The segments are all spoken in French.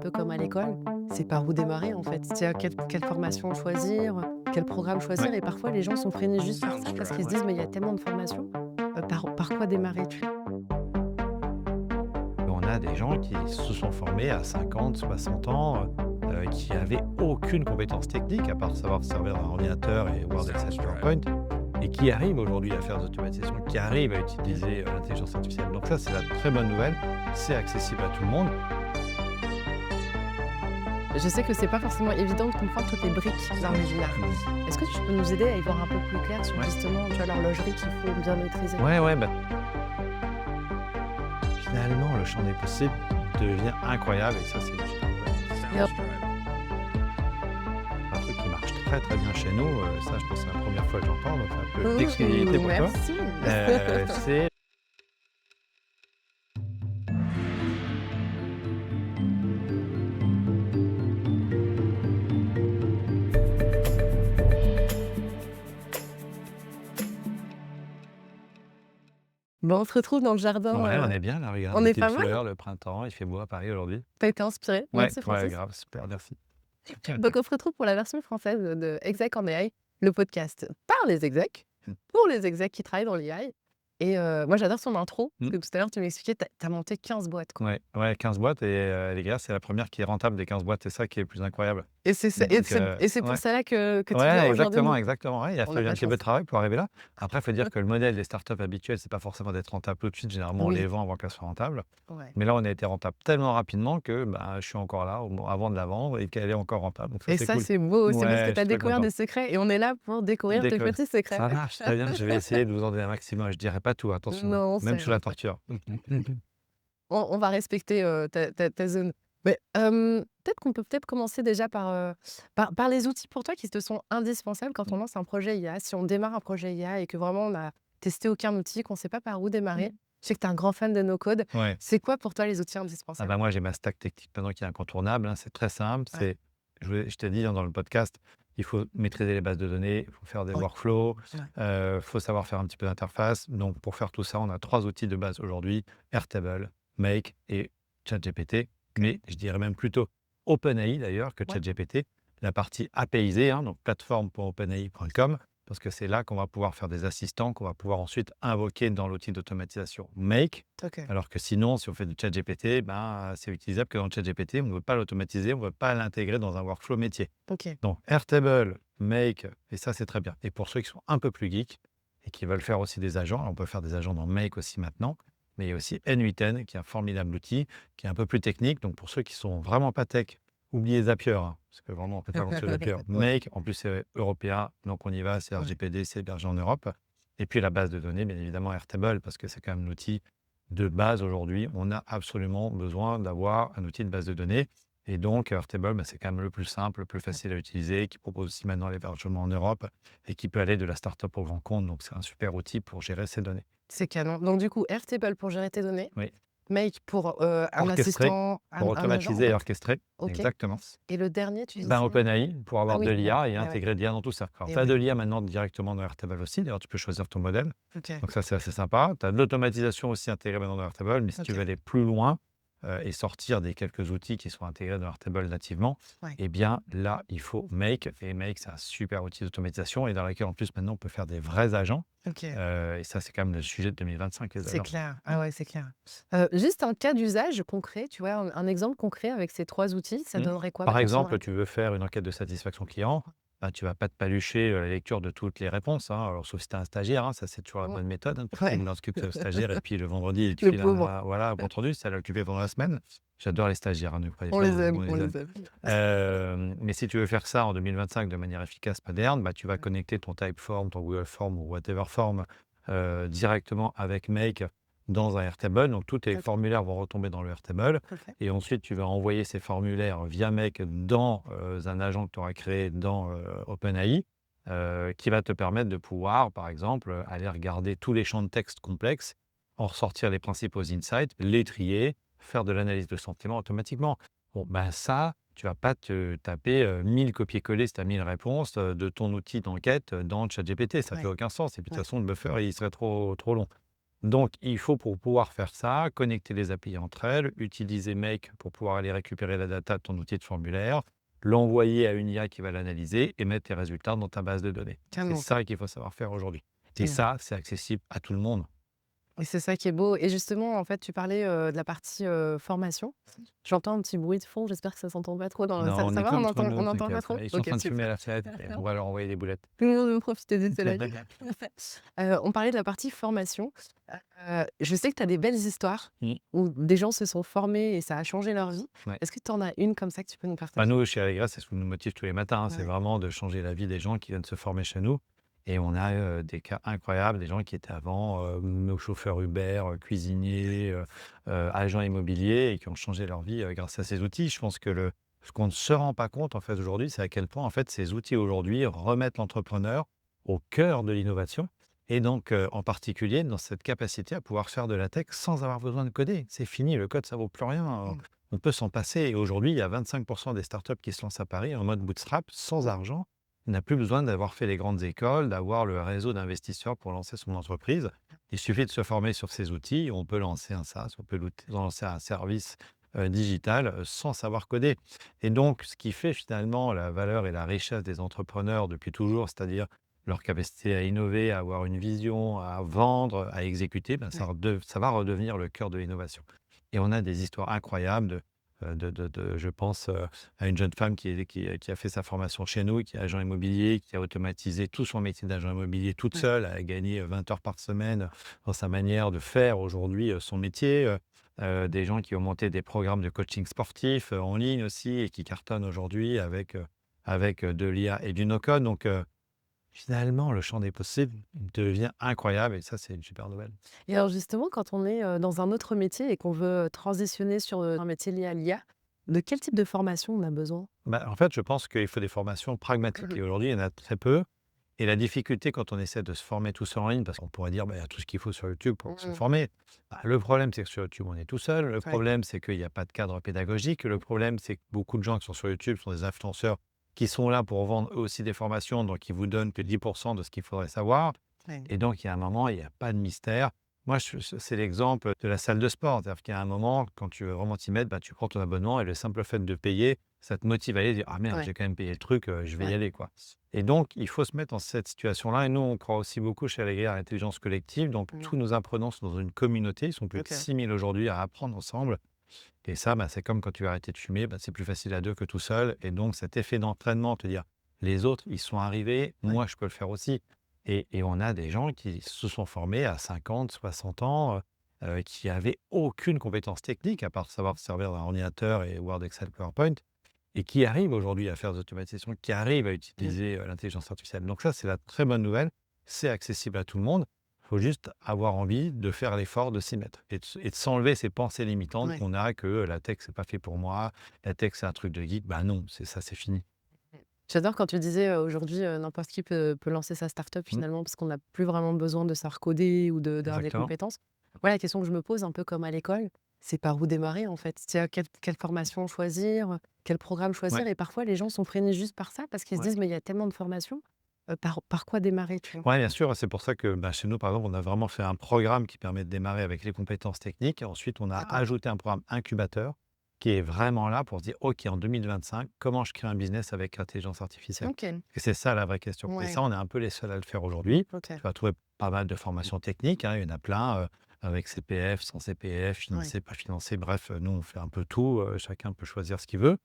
peu comme à l'école, c'est par où démarrer en fait. C'est quelle formation choisir, quel programme Ouais. choisir et parfois les gens sont freinés juste par ça parce qu'ils se disent: «Mais il y a tellement de formations, par quoi démarrer?» tu On a des gens qui se sont formés à 50, 60 ans, qui avaient aucune compétence technique à part savoir se servir d'un ordinateur et Word, Excel, PowerPoint et qui arrivent aujourd'hui à faire des automatisations, qui arrivent à utiliser, l'intelligence artificielle. Donc ça, c'est la très bonne nouvelle. C'est accessible à tout le monde. Je sais que c'est pas forcément évident de comprendre toutes les briques d'un webinar. Mmh. Est-ce que tu peux nous aider à y voir un peu plus clair sur Ouais. justement, tu vois, l'horlogerie qu'il faut bien maîtriser? Ouais, ouais, bah, finalement, le champ des possibles devient incroyable et ça, c'est juste incroyable. Et en Un truc qui marche très, très bien chez nous, ça, je pense que c'est la première fois que j'en parle, donc c'est un peu d'exclusivité pour toi. merci. C'est Bon, on se retrouve dans le jardin, Ouais, on est bien là, regarde, on les est petites pas mal? fleurs, le printemps, il fait beau à Paris aujourd'hui. Tu été inspiré? Ouais, Merci ouais, Francis. grave, super, merci. Donc on se retrouve pour la version française de Exec en AI, le podcast par les execs, Mmh. pour les execs qui travaillent dans l'AI et moi j'adore son intro, Mmh. parce que tout à l'heure tu m'expliquais, tu as monté 15 boîtes quoi Ouais, ouais, 15 boîtes et les gars, c'est la première qui est rentable des 15 boîtes, c'est ça qui est le plus incroyable. et c'est ça Donc et c'est pour ouais. ça là que tu viens Ouais, aujourd'hui exactement, nous exactement, ouais, il a on a de fallu un la petit peu de chance. travail pour arriver là. Après, il faut dire que le modèle des startups habituelles, c'est pas forcément d'être rentable tout de suite. Généralement, on les Oui, vend avant qu'elles soient rentables. ouais Mais là, on a été rentable tellement rapidement que, bah, je suis encore là avant de la vendre et qu'elle est encore rentable. Donc ça, et c'est ça cool. c'est beau, c'est parce que Ouais, je tu as suis très découvert content. des secrets et on est là pour découvrir Dès tes que petits secrets. ça marche très bien, je vais essayer de vous en donner un maximum. Je dirai pas tout, attention, hein, Non, même c'est sous la rien, t'inquiète. torture. On va respecter, ta zone. Mais, peut-être qu'on peut peut-être commencer déjà par les outils pour toi qui te sont indispensables quand on lance un projet IA. Si on démarre un projet IA et que vraiment on a testé aucun outil, qu'on ne sait pas par où démarrer. Je sais que tu es un grand fan de no code. Ouais. C'est quoi pour toi les outils Ah indispensables? bah, moi, j'ai ma stack technique maintenant qui est incontournable, hein. C'est très simple, Ouais, je t'ai dit, hein, dans le podcast, il faut maîtriser les bases de données, il faut faire des ouais, workflows, ouais. faut savoir faire un petit peu d'interface. Donc pour faire tout ça, on a 3 outils de base aujourd'hui: Airtable, Make et ChatGPT. OK. Mais je dirais même plutôt OpenAI d'ailleurs que Ouais, ChatGPT. La partie APIsée, hein, donc plateforme.openai.com, parce que c'est là qu'on va pouvoir faire des assistants qu'on va pouvoir ensuite invoquer dans l'outil d'automatisation Make. OK, Alors que sinon, si on fait du ChatGPT, ben, c'est utilisable que dans le ChatGPT. On ne veut pas l'automatiser, on ne veut pas l'intégrer dans un workflow métier. OK. Donc Airtable, Make et ça, c'est très bien. Et pour ceux qui sont un peu plus geeks et qui veulent faire aussi des agents, on peut faire des agents dans Make aussi maintenant, mais il y a aussi N8N qui est un formidable outil, qui est un peu plus technique. Donc pour ceux qui sont vraiment pas tech, oubliez Zapier, hein, parce que vraiment, on ne peut pas construire Zapier. Ouais. Make, en plus, c'est européen, donc on y va, c'est Ouais. RGPD, c'est hébergé en Europe. Et puis la base de données, bien évidemment, Airtable, parce que c'est quand même l'outil de base aujourd'hui. On a absolument besoin d'avoir un outil de base de données. Et donc, Airtable, bah, c'est quand même le plus simple, le plus facile à utiliser, qui propose aussi maintenant l'hébergement en Europe et qui peut aller de la startup au grand compte. Donc, c'est un super outil pour gérer ces données. C'est canon. Donc du coup, Airtable pour gérer tes données, Oui, Make pour, un orchestré, assistant, pour un agent, automatiser et orchestrer. OK. Exactement. Et le dernier, tu Ben, disais? OpenAI, pour Ah avoir oui, de ouais, l'IA et ouais, ouais intégrer de l'IA dans tout ça. Alors, et tu as de ouais, l'IA maintenant directement dans Airtable aussi. D'ailleurs, tu peux choisir ton modèle. OK, Donc ça, c'est assez sympa. Tu as de l'automatisation aussi intégrée maintenant dans Airtable, mais si tu OK, veux aller plus loin, et sortir des quelques outils qui sont intégrés dans Airtable nativement, ouais. eh bien là, il faut Make et Make, c'est un super outil d'automatisation et dans lequel en plus maintenant on peut faire des vrais agents, OK, et ça, c'est quand même le sujet de 2025, les c'est agents. clair. Ah ouais, c'est clair. Juste un cas d'usage concret, tu vois? Un exemple concret avec ces 3 outils, ça Mmh. donnerait quoi? Par Bah, on exemple, sonnerait tu veux faire une enquête de satisfaction client, bah, tu vas pas te palucher, la lecture de toutes les réponses, hein. Alors sauf si tu es un stagiaire, hein, ça c'est toujours la mmh, bonne méthode, hein. Tu ouais, n'en occupes le stagiaire et puis le vendredi, il te le file pauvre. un voilà, un compte rendu, ça l'a occupé pendant la semaine. J'adore les stagiaires, hein, ne croyez On pas, les aime, on on les aime. les aime. Mais si tu veux faire ça en 2025 de manière efficace, moderne, bah, tu vas Ouais, connecter ton Typeform, ton Google Form ou whatever form, directement avec Make dans un Airtable. Donc tous tes OK, formulaires vont retomber dans le Airtable parfait. et ensuite tu vas envoyer ces formulaires via Make dans, un agent que tu auras créé dans, OpenAI, qui va te permettre de pouvoir, par exemple, aller regarder tous les champs de texte complexes, en ressortir les principaux insights, les trier, faire de l'analyse de sentiments automatiquement. Bon, ben ça, tu vas pas te taper, 1000 copier-coller si tu as 1000 réponses, de ton outil d'enquête, dans ChatGPT. Ça fait Ouais, aucun sens et puis de toute ouais, façon le buffer, il serait trop long. Donc il faut pour pouvoir faire ça, connecter les API entre elles, utiliser Make pour pouvoir aller récupérer la data de ton outil de formulaire, l'envoyer à une IA qui va l'analyser et mettre tes résultats dans ta base de données. C'est Carrément. ça qu'il faut savoir faire aujourd'hui et Mmh. ça, c'est accessible à tout le monde. Et c'est ça qui est beau et justement, en fait, tu parlais, de la partie, formation. J'entends un petit bruit de fond, j'espère que ça s'entend pas trop dans Non, ça on est va, que on entre entend on nous, n'entend pas t'inquiète. trop? Ils sont en OK, train de fumer super. à la fenêtre et on va leur envoyer des boulettes. Tout le monde veut profiter du soleil. On parlait de la partie formation. Je sais que tu as des belles histoires Mmh, où des gens se sont formés et ça a changé leur vie. ouais. Est-ce que tu en as une comme ça que tu peux nous Bah, partager? nous, chez Allegra, c'est ce qui nous motive tous les matins, hein, c'est Ouais. vraiment de changer la vie des gens qui viennent se former chez nous et on a, des cas incroyables, des gens qui étaient avant, nos chauffeurs Uber, cuisiniers, agents immobiliers et qui ont changé leur vie, grâce à ces outils. Je pense que ce qu'on ne se rend pas compte, en fait, aujourd'hui, c'est à quel point, en fait, ces outils, aujourd'hui, remettent l'entrepreneur au cœur de l'innovation et donc, en particulier dans cette capacité à pouvoir faire de la tech sans avoir besoin de coder. C'est fini, le code, ça vaut plus rien, Mmh. on peut s'en passer et aujourd'hui, il y a 25 des startups qui se lancent à Paris en mode bootstrap, sans argent. On n'a plus besoin d'avoir fait les grandes écoles, d'avoir le réseau d'investisseurs pour lancer son entreprise. Il suffit de se former sur ces outils, on peut lancer un SaaS, on peut lancer un service, digital, sans savoir coder et donc ce qui fait finalement la valeur et la richesse des entrepreneurs depuis toujours, c'est-à-dire leur capacité à innover, à avoir une vision, à vendre, à exécuter, ben, Ouais. ça va redevenir le cœur de l'innovation. Et on a des histoires incroyables je pense, à une jeune femme qui a fait sa formation chez nous, qui est agent immobilier, qui a automatisé tout son métier d'agent immobilier toute Ouais. seule. Elle a gagné, 20 heures par semaine dans sa manière de faire aujourd'hui, son métier. Des gens qui ont monté des programmes de coaching sportif, en ligne aussi et qui cartonnent aujourd'hui avec de l'IA et du no-code. Donc, finalement, le champ des possibles devient incroyable et ça, c'est une super nouvelle. Et alors justement, quand on est, dans un autre métier et qu'on veut, transitionner sur, un métier lié à l'IA, de quel type de formation on a besoin? Bah, en fait, je pense qu'il faut des formations pragmatiques Mmh. et aujourd'hui, il y en a très peu et la difficulté quand on essaie de se former tout seul en ligne, parce qu'on pourrait dire: «Bah, il y a tout ce qu'il faut sur YouTube pour se Mmh. former». Bah, le problème, c'est que sur YouTube, on est tout seul. Le Ouais. problème, c'est qu'il y a pas de cadre pédagogique. Le problème, c'est que beaucoup de gens qui sont sur YouTube sont des influenceurs qui sont là pour vendre eux aussi des formations, donc ils vous donnent que 10 de ce qu'il faudrait savoir Ouais. et donc il y a un moment, il y a pas de mystère. Moi, c'est l'exemple de la salle de sport. C'est-à-dire qu'il y a un moment, quand tu veux vraiment t'y mettre, bah, tu prends ton abonnement et le simple fait de payer, ça te motive à aller dire: «Ah merde, Ouais. j'ai quand même payé le truc, je vais y Ouais. aller, quoi». Et donc il faut se mettre dans cette situation-là et nous, on croit aussi beaucoup chez Allegria à l'intelligence collective. Donc Mmh. tous nos apprenants sont dans une communauté. Ils sont plus de OK. 6 000 aujourd'hui à apprendre ensemble et ça, bah, c'est comme quand tu veux arrêter de fumer, bah, c'est plus facile à 2 que tout seul et donc cet effet d'entraînement, te dire: «Les autres, ils sont arrivés, Ouais. moi je peux le faire aussi» et on a des gens qui se sont formés à 50, 60 ans, qui avaient aucune compétence technique à part savoir se servir d'un ordinateur et Word, Excel, PowerPoint et qui arrivent aujourd'hui à faire des automatisations, qui arrivent à Mmh. utiliser, l'intelligence artificielle. Donc ça, c'est la très bonne nouvelle. C'est accessible à tout le monde. Il faut juste avoir envie de faire l'effort de s'y mettre et de s'enlever ces pensées limitantes Ouais. qu'on a que, la tech, c'est pas fait pour moi, la tech, c'est un truc de geek. Bah non, c'est ça, c'est fini. J'adore quand tu disais, aujourd'hui, n'importe qui peut lancer sa start-up Mmh, finalement parce qu'on n'a plus vraiment besoin de savoir coder ou d'avoir les exactement. compétences. Voilà, la question que je me pose un peu comme à l'école, c'est par où démarrer en fait? C'est quelle formation choisir, quel programme Ouais, choisir? Et parfois les gens sont freinés juste par ça parce qu'ils se ouais. disent: «Mais il y a tellement de formations, par quoi démarrer?» tu vois? Ouais, bien sûr, c'est pour ça que, bah, chez nous, par exemple, on a vraiment fait un programme qui permet de démarrer avec les compétences techniques. Et ensuite, on a D'accord. ajouté un programme incubateur qui est vraiment là pour se dire, OK, en 2025, comment je crée un business avec l'intelligence artificielle? OK. Et c'est ça la vraie question. Et Ouais. ça, on est un peu les seuls à le faire aujourd'hui. OK. Tu vas trouver pas mal de formations techniques, hein, il y en a plein, avec CPF, sans CPF, Ouais. financé, pas financé. Bref, nous, on fait un peu tout. Chacun peut choisir ce qu'il veut.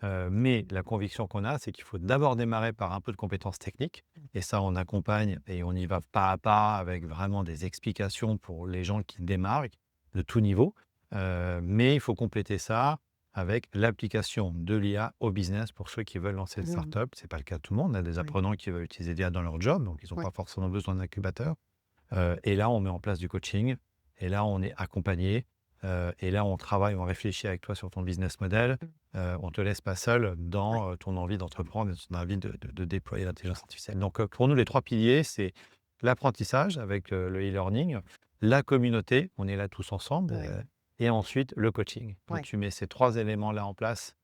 Mais la conviction qu'on a, c'est qu'il faut d'abord démarrer par un peu de compétences techniques et ça, on accompagne et on y va pas à pas avec vraiment des explications pour les gens qui démarrent de tout niveau. Mais il faut compléter ça avec l'application de l'IA au business pour ceux qui veulent lancer une Mmh. startup. C'est pas le cas de tout le monde. On a des Ouais. apprenants qui veulent utiliser l'IA dans leur job, donc ils n'ont Ouais. pas forcément besoin d'incubateur. Et là, on met en place du coaching et là, on est accompagné, et là, on travaille, on réfléchit avec toi sur ton business model. Mmh. On te laisse pas seul Ouais. dans, ton envie d'entreprendre et ton envie de déployer l'intelligence artificielle. Donc, pour nous, les 3 piliers, c'est l'apprentissage avec, le e-learning, la communauté, on est là tous ensemble, Ouais. et ensuite le coaching. Donc Ouais. tu mets ces 3 éléments-là en place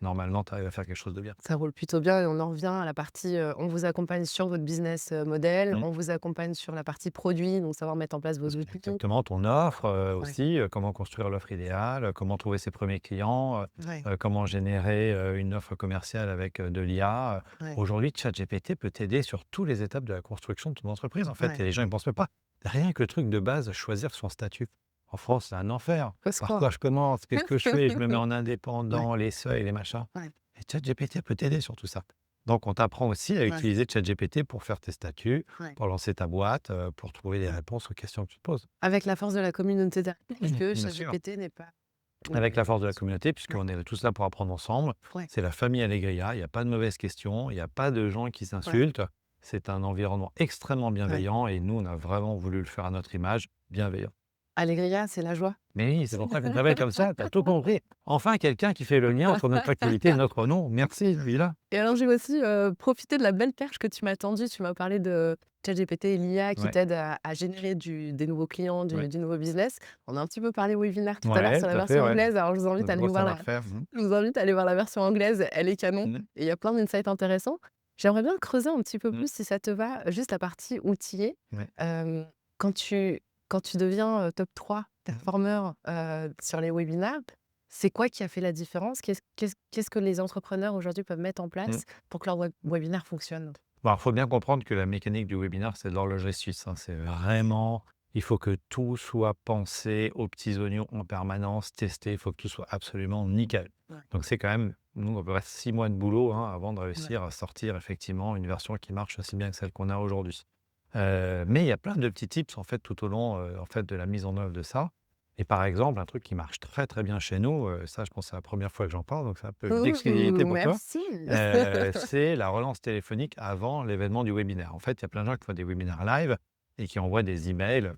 normalement, tu arrives à faire quelque chose de bien. Ça roule plutôt bien et on en revient à la partie, on vous accompagne sur votre business, model, Mmh. on vous accompagne sur la partie produit, donc savoir mettre en place vos outils. Exactement, ton offre, Ouais, aussi, comment construire l'offre idéale, comment trouver ses premiers clients, ouais, comment générer, une offre commerciale avec, de l'IA. ouais, Aujourd'hui, ChatGPT peut t'aider sur toutes les étapes de la construction de ton entreprise, en fait, et ouais. les gens ne pensent même pas. Rien que le truc de base, choisir son statut. En France, c'est un enfer. Faut se Par quoi croire. je commence? Qu'est-ce que je fais? Je me mets en Ouais, indépendant, les seuils, les machins, ouais, et ChatGPT peut t'aider sur tout ça. Donc on t'apprend aussi à ouais, utiliser ChatGPT pour faire tes statuts, ouais. pour lancer ta boîte, pour trouver des réponses aux questions que tu te poses. Avec la force de la communauté derrière, parce que Bien sûr. ChatGPT n'est pas Avec la force de la sur communauté, ouais, puisqu'on est tous là pour apprendre ensemble. ouais, C'est la famille Allegria, il y a pas de mauvaises questions, il y a pas de gens qui ouais, s'insultent. C'est un environnement extrêmement ouais. bienveillant et nous, on a vraiment voulu le faire à notre image, bienveillant. Allegria, c'est la joie. Mais oui, c'est pour ça qu'on travaille comme ça, tu as tout compris. Enfin, quelqu'un qui fait le lien entre notre activité et notre nom. Merci, Villa. Et alors j'ai aussi, profité de la belle perche que tu m'as tendue. Tu m'as parlé de ChatGPT et l'IA qui Ouais, t'aide à générer des nouveaux clients, ouais. du nouveau business. On a un petit peu parlé webinaire tout à l'heure Ouais, sur la tout à fait, version ouais. anglaise. Alors je vous invite à Notre aller gros voir la savoir-faire. Mmh. je vous invite à aller voir la version anglaise, elle est canon Mmh. et il y a plein d'insights intéressants. J'aimerais bien creuser un petit peu Mmh. plus, si ça te va, juste la partie outillée. Ouais. Hem, quand tu quand tu deviens, top 3 Mmh. performeur, sur les webinaires, c'est quoi qui a fait la différence? Qu'est-ce que les entrepreneurs aujourd'hui peuvent mettre en Mmh. place pour que leur webinaire fonctionne? Bon, alors, faut bien comprendre que la mécanique du webinaire, c'est de l'horlogerie suisse, hein. C'est vraiment, il faut que tout soit pensé aux petits oignons en permanence, testé. Il faut que tout soit absolument nickel. Ouais, Donc c'est quand même, nous, on peut rester 6 mois de boulot, hein, avant de ouais, réussir à sortir effectivement une version qui marche aussi bien que celle qu'on a aujourd'hui. Mais il y a plein de petits tips en fait tout au long, en fait, de la mise en œuvre de ça. Et par exemple, un truc qui marche très, très bien chez nous, ça je pense que c'est la première fois que j'en parle, donc c'est un peu d'exclusivité Ouh, pour toi. merci! C'est la relance téléphonique avant l'événement du webinaire. En fait, il y a plein de gens qui font des webinaires live et qui envoient des emails,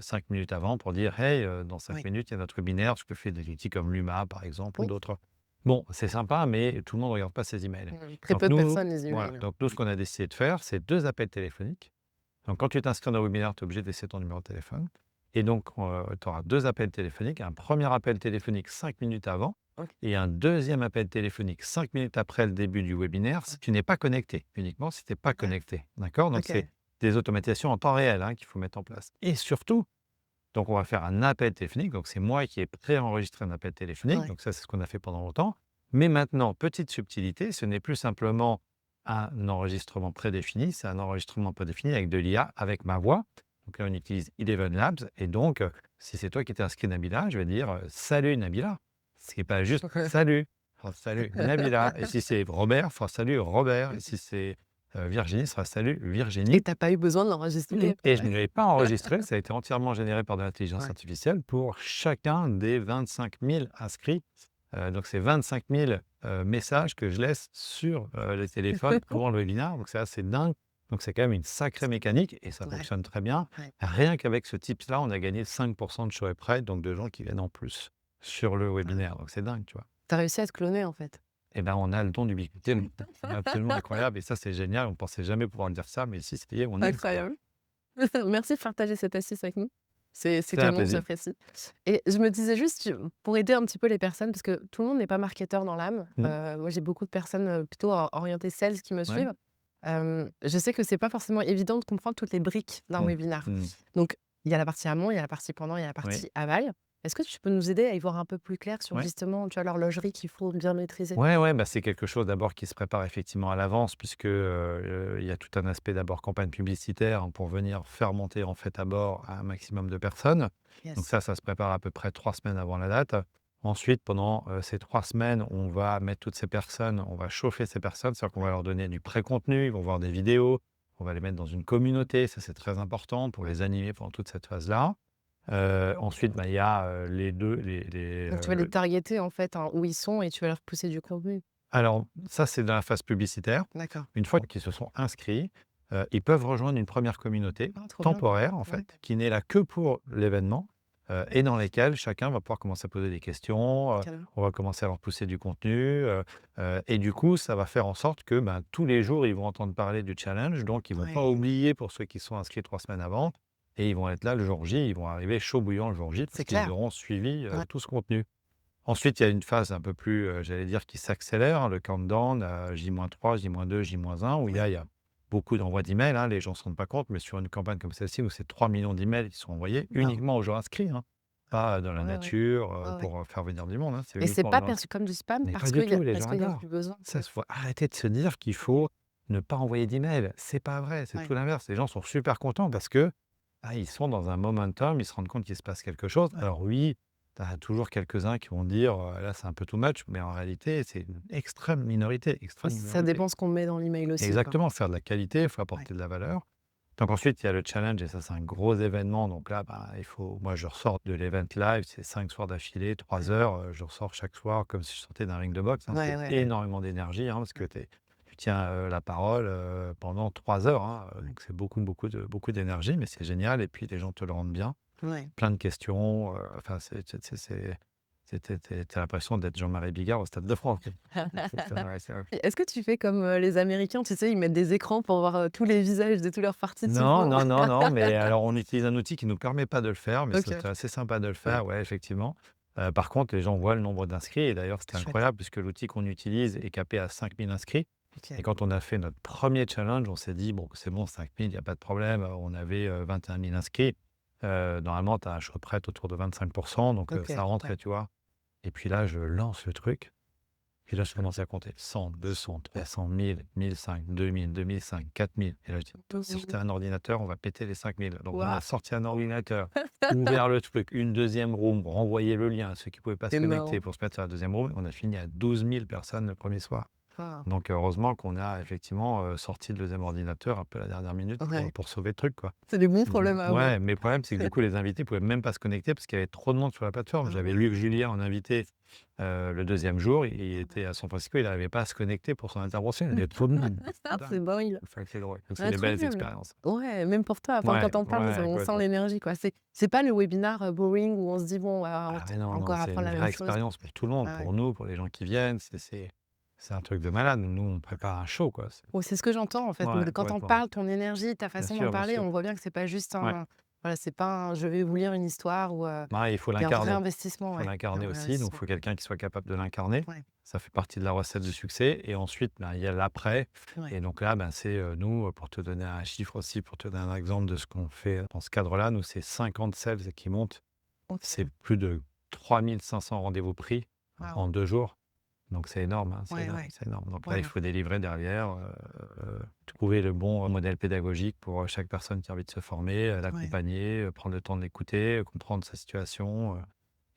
5 minutes avant pour dire: «Hey, dans 5 Oui, minutes, il y a notre webinaire». Ce que fait des outils comme Luma, par exemple, ou oui, d'autres. Bon, c'est sympa, mais tout le monde ne regarde pas ces emails. très Donc peu de nous, personnes les voilà, emails. donc nous, ce qu'on a décidé de faire, c'est 2 appels téléphoniques. Donc quand tu t'inscris dans un webinaire, tu es obligé de laisser ton numéro de téléphone, et donc tu auras 2 appels téléphoniques. Un premier appel téléphonique 5 minutes avant OK, et un deuxième appel téléphonique 5 minutes après le début du webinaire si tu n'es pas connecté, uniquement si tu es pas ouais, connecté, d'accord? Donc c'est OK, des automatisations en temps réel, hein, qu'il faut mettre en place, et surtout, donc on va faire un appel téléphonique, donc c'est moi qui ai préenregistré un appel téléphonique, ouais, donc ça, c'est ce qu'on a fait pendant longtemps. Mais maintenant, petite subtilité, ce n'est plus simplement un enregistrement prédéfini, c'est un enregistrement prédéfini avec de l'IA, avec ma voix. Donc là, on utilise Eleven Labs, et donc, si c'est toi qui t'es inscrit, Nabila, je vais dire, «Salut Nabila», ce qui est pas juste «Salut», enfin «Salut Nabila», et si c'est Robert, enfin «Salut Robert», et si c'est, Virginie, ce sera «Salut et Virginie». tu as pas eu besoin de l'enregistrer? Et je ne l'ai pas enregistré, ça a été entièrement généré par de l'intelligence Ouais, artificielle pour chacun des 25 000 inscrits. Donc c'est 25 000, messages que je laisse sur, le téléphone avant le webinaire, donc c'est assez dingue. Donc c'est quand même une sacrée mécanique et ça ouais, fonctionne très bien. ouais. Rien qu'avec ce tips-là, on a gagné 5 de show prêt, donc de gens qui viennent en plus sur le Ah, webinaire, donc c'est dingue, tu vois? tu as réussi à te cloner, en fait? Et ben, on a le don d'ubiquité, donc c'est absolument incroyable, et ça, c'est génial. On pensait jamais pouvoir dire ça, mais si, ça y est, on y est, quoi. Incroyable. Merci de partager cette astuce avec nous. C'est C'est un canon, plaisir. j'apprécie. Et je me disais juste, pour aider un petit peu les personnes, parce que tout le monde n'est pas marketeur dans l'âme. Mmh. Moi, j'ai beaucoup de personnes plutôt orientées sales qui me Ouais. suivent. Je sais que c'est pas forcément évident de comprendre toutes les briques d'un Mmh. webinaire. Mmh. Donc, il y a la partie amont, il y a la partie pendant, il y a la Oui. partie aval. Est-ce que tu peux nous aider à y voir un peu plus clair sur Ouais. justement, tu vois, l'horlogerie qu'il faut bien maîtriser? Ouais, ouais, bah, c'est quelque chose d'abord qui se prépare effectivement à l'avance, puisque, il y a tout un aspect d'abord campagne publicitaire, hein, pour venir faire monter en fait à bord un maximum de personnes. Donc Yes. ça se prépare à peu près 3 semaines avant la date. Ensuite, pendant, ces 3 semaines, on va mettre toutes ces personnes, on va chauffer ces personnes, c'est-à-dire qu'on va Ouais, leur donner du pré-contenu, ils vont voir des vidéos, on va les mettre dans une communauté, ça c'est très important pour ouais. les animer pendant toute cette phase-là. Ensuite, bah, il y a, les 2 Donc, tu vas les targeter en fait, hein, où ils sont et tu vas leur pousser du contenu. alors ça, c'est dans la phase publicitaire. D'accord. Une fois qu'ils se sont inscrits, ils peuvent rejoindre une première communauté Ah, trop bien. temporaire, en Ouais, fait, qui n'est là que pour l'événement, et dans lesquelles chacun va pouvoir commencer à poser des questions, carrément. on va commencer à leur pousser du contenu, et du coup, ça va faire en sorte que, ben, tous les jours, ils vont entendre parler du challenge, donc ils vont pas Ouais, oublier pour ceux qui sont inscrits 3 semaines avant, et ils vont être là le jour J, ils vont arriver chaud bouillant le jour J parce c'est qu'ils clair. auront suivi, Ouais. tout ce contenu. Ensuite, il y a une phase un peu plus, j'allais dire, qui s'accélère, le countdown à J-3, J-2, J-1, où Ouais. il y a beaucoup d'envois d'emails, hein. Les gens ne se rendent pas compte, mais sur une campagne comme celle-ci, où c'est 3 millions d'emails qui sont envoyés Waouh! uniquement aux gens inscrits, hein. Pas dans la Ouais, ouais. nature, Ouais, ouais. pour, faire venir du monde, hein. C'est Et c'est uniquement aux pas gens inscrits. perçu comme du spam Mais pas parce du qu'il y a tout, les gens plus adorent. besoin? Ça, il faut arrêter de se dire qu'il faut ne pas envoyer d'emails. C'est pas vrai, c'est Ouais, tout l'inverse. Les gens sont super contents parce que, ils sont dans un momentum, ils se rendent compte qu'il se passe quelque chose. ouais. Alors oui, tu as toujours quelques-uns qui vont dire: «Là, c'est un peu too much», mais en réalité, c'est une extrême minorité, Ouais, extrême ça minorité. dépend ce qu'on met dans l'email aussi, quoi. Exactement, faire de la qualité, il faut Ouais. apporter de la valeur. Donc ensuite, il y a le challenge et ça, c'est un gros événement. Donc là, moi, je ressors de l'event live, c'est 5 soirs d'affilée, Ouais. 3 heures. Je ressors chaque soir comme si je sortais d'un ring de boxe, hein. Ouais, C'est ouais, ouais. énormément d'énergie, hein, parce que Ouais, tu tiens la parole pendant 3 heures, hein. ouais. Donc c'est beaucoup d'énergie, mais c'est génial. Et puis les gens te le rendent bien. Ouais. Plein de questions. Enfin, t'as l'impression d'être Jean-Marie Bigard au Stade de France. Ouais, Est-ce que tu fais comme, les Américains, tu sais, ils mettent des écrans pour voir, tous les visages de tous leurs Non, participants? non, non, non, mais alors on utilise un outil qui nous permet pas de le faire, mais OK. c'est assez sympa de le Ouais, faire, ouais, effectivement. Par contre, les gens voient le nombre d'inscrits et d'ailleurs, c'était chouette. incroyable puisque l'outil qu'on utilise est capé à 5 000 inscrits et OK. quand on a fait notre premier challenge, on s'est dit: «Bon, c'est bon, 5 000, il y a pas de problème». On avait, 21 000 inscrits. Normalement, tu as un show de prête autour de 25 donc OK, ça ouais. rentrait, tu vois? Et puis là, je lance le truc. Et là, je commence à compter 100, 200, 300, 1000, 1005, 2000, 2005, 4000. Et là, je dis: «Si c'était un ordinateur, on va péter les 5000». Donc on a Waouh! sorti un ordinateur, ouvert le truc, une deuxième room, renvoyé le lien à ceux qui ne pouvaient pas se C'est connecter marrant. pour se mettre sur la deuxième room. On a fini à 12 000 personnes le premier soir. Waouh! Donc heureusement qu'on a effectivement, sorti le deuxième ordinateur un peu à la dernière minute Ouais, pour sauver le truc, quoi. c'est des bons Mmh. problèmes à avoir. Ouais, mais le problème, c'est que du coup, les invités pouvaient même pas se connecter parce qu'il y avait trop de monde sur la plateforme. Ah J'avais ouais? Luc Julien en invité, le deuxième jour, il Ah était bah. à San Francisco, il n'arrivait pas à se connecter pour son intervention. Il y avait trop de monde. Ah, c'est Dingue. dingue. Enfin, c'est drôle. Donc c'est des belles Incroyable. expériences. Ouais, même pour toi, enfin, Ouais, quand on parle, ouais, on sent complètement. l'énergie, quoi. C'est pas le webinar, boring où on se dit: «Bon, on va Ah mais non, non, encore c'est apprendre une la même vraie chose». expérience pour tout le monde, Ah ouais. pour nous, pour les gens qui viennent. C'est un truc de malade. Nous, on prépare un show, quoi. Ouais, c'est ce que j'entends, en fait. Ouais, Quand on complètement. parle, ton énergie, ta Bien façon d'en sûr, bien parler, sûr. on voit bien que c'est pas juste Ouais. un voilà, c'est pas un: «Je vais vous lire une histoire» ou Ouais, il faut il y a un vrai l'incarner. investissement, Il faut ouais. Il y a l'incarner un vrai aussi, donc il investissement. faut quelqu'un qui soit capable de l'incarner. Ouais, Ça fait partie de la recette du succès et ensuite, il y a l'après ouais. et donc là, c'est, nous, pour te donner un chiffre aussi, pour te donner un exemple de ce qu'on fait dans ce cadre-là, nous, c'est 50 sales qui montent. C'est OK. plus de 3 500 rendez-vous pris Waouh. en 2 jours, donc c'est énorme, hein, c'est Ouais, énorme, ouais. c'est énorme. Donc là, Ouais, il ouais. faut délivrer derrière, trouver le bon modèle pédagogique pour chaque personne qui a envie de se former, Ouais. l'accompagner, prendre le temps de l'écouter, comprendre sa situation,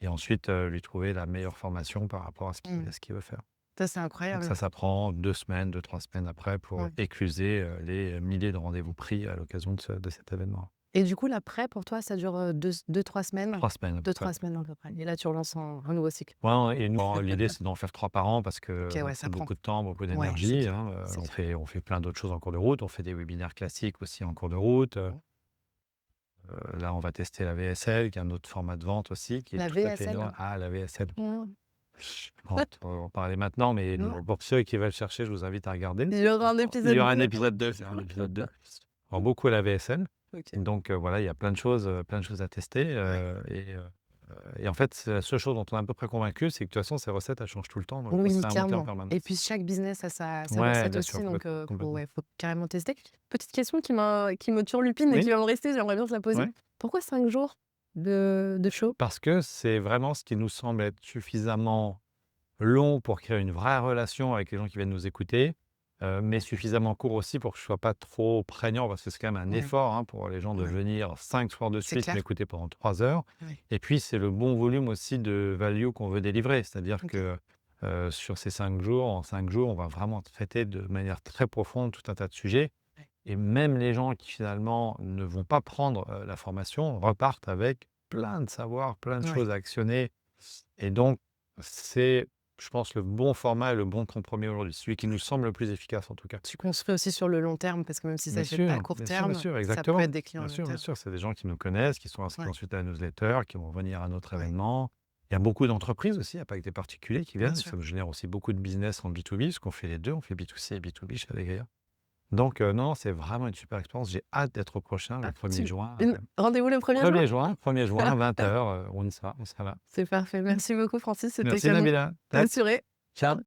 et ensuite, lui trouver la meilleure formation par rapport Mmh. à ce qu'il veut faire. Ça, c'est Donc incroyable. ça prend 2 semaines, 2-3 semaines après pour Ouais. écluser, les milliers de rendez-vous pris à l'occasion de cet événement. Et du coup, l'après, pour toi, ça dure, 2-3 semaines? 3 semaines à peu près. 2-3 semaines à peu près. Et là, tu relances un nouveau cycle. Ouais, et nous, l'idée, c'est d'en faire 3 par an parce OK, que ouais, ça c'est prend. beaucoup de temps, beaucoup Ouais, c'est d'énergie, clair, hein. c'est clair. On fait plein d'autres choses en cours de route. On fait des webinaires classiques aussi en cours de route. Là, on va tester la VSL, qui est un autre format de vente aussi, qui est La tout à fait VSL? innovant. Ah, la VSL. Mmh. Bon, on va en parler maintenant, mais Non, pour ceux qui veulent chercher, je vous invite à regarder. il y aura un Il y épisode aura un 2. épisode 2. Il y aura un épisode 2. Alors, beaucoup la VSL. OK. Donc, voilà, il y a plein de choses à tester. Ouais. Et en fait, c'est la seule chose dont on est à peu près convaincu, c'est que de toute façon, ces recettes, elles changent tout le temps. Donc, il faut se Oui, réinventer en clairement. Et permanence. puis chaque business a sa Ouais, recette bien sûr, aussi, donc complètement, complètement. faut carrément tester. Petite question qui me turlupine et qui Oui, va me rester, j'aimerais bien te la poser. ouais. Pourquoi 5 jours de show? Parce que c'est vraiment ce qui nous semble être suffisamment long pour créer une vraie relation avec les gens qui viennent nous écouter, mais suffisamment court aussi pour que je sois pas trop prégnant parce que c'est quand même un Ouais, effort, hein, pour les gens de ouais, venir 5 soirs de c'est suite clair. m'écouter pendant 3 heures Ouais, et puis c'est le bon volume aussi de value qu'on veut délivrer. C'est-à-dire OK. que, sur ces 5 jours, en 5 jours, on va vraiment traiter de manière très profonde tout un tas de sujets Ouais, et même les gens qui finalement ne vont pas prendre, la formation repartent avec plein de savoirs, plein de ouais. choses à actionner et donc c'est, je pense, le bon format et le bon compromis aujourd'hui, celui qui nous semble le plus efficace en tout cas. Tu construis aussi sur le long terme parce que même si ça ne fait pas à court Bien terme, sûr, ça peut exactement. être des clients à long Bien terme. sûr, c'est des gens qui nous connaissent, qui sont inscrits Ouais, ensuite à la newsletter, qui vont venir à notre ouais, événement. Il y a beaucoup d'entreprises aussi, il n'y a pas que des particuliers qui bien viennent. sûr. Ça nous génère aussi beaucoup de business en B2B, parce qu'on fait les deux, on fait B2C et B2B chez Allegria. Donc non, c'est vraiment une super expérience. J'ai hâte d'être au prochain, le Ah, 1er juin, rendez-vous le 1er juin? 1er juin, 20h, on y sera, C'est parfait. Merci beaucoup Francis, c'était Merci canon Nabila. assuré. Ciao.